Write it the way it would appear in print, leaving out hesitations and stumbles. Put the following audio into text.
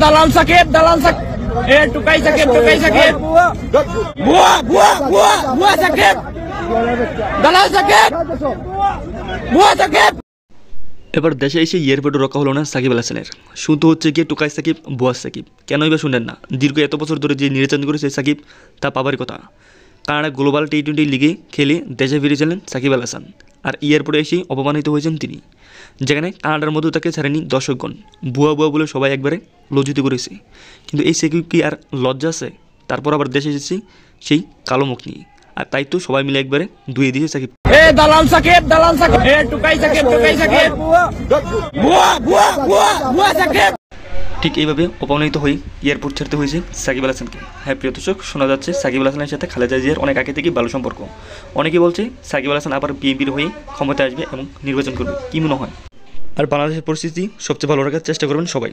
দালাল সাকিব এ টুকাই সাকিব বুয়া সাকিব দালাল সাকিব বুয়া সাকিব। এবার দেশে এসে এয়ারপোর্টে রক্ষা হলো না সাকিব আল হাসানের। শুনতে হচ্ছে গিয়ে টুকাই সাকিব বুয়া সাকিব, কেনই বা শুনেন না? দীর্ঘ এত বছর ধরে যে নির্যাতন করেছে সাকিব তা পাবার কথা। কানাডা গ্লোবাল টি-20 লিগে খেলে দেশে ফিরেছিলেন সাকিব আল হাসান, আর এয়ারপোর্টে এসেই অপমানিত হয়েছেন তিনি, যেখানে কানাডার মধ্যে তাকে ছাড়েনি দর্শকগণ। বুয়া বলে সবাই একবারে লজ্জিত করেছে। কিন্তু এই সাকিব কি আর লজ্জা আছে? তারপর আবার দেশে এসেছি সেই কালো মুখ নিয়ে, আর তাই তো সবাই মিলে একবারে ধুয়ে দিয়েছে সাকিব। এ দালাল সাকিব এ টুকাই সাকিব বুয়া সাকিব। ঠিক এইভাবে অপমানিত হয়ে এয়ারপোর্ট ছাড়তে হয়েছে সাকিব আল হাসানকে। হ্যাঁ প্রিয় দর্শক, শোনা যাচ্ছে সাকিব আল হাসানের সাথে খালেদা জিয়ার অনেক আগে থেকেই ভালো সম্পর্ক। অনেকে বলছে সাকিব আল হাসান আবার বিএনপির হয়ে ক্ষমতায় আসবে এবং নির্বাচন করবে। কী মনে হয়? আর বাংলাদেশের পরিস্থিতি সবচেয়ে ভালো রাখার চেষ্টা করবেন সবাই।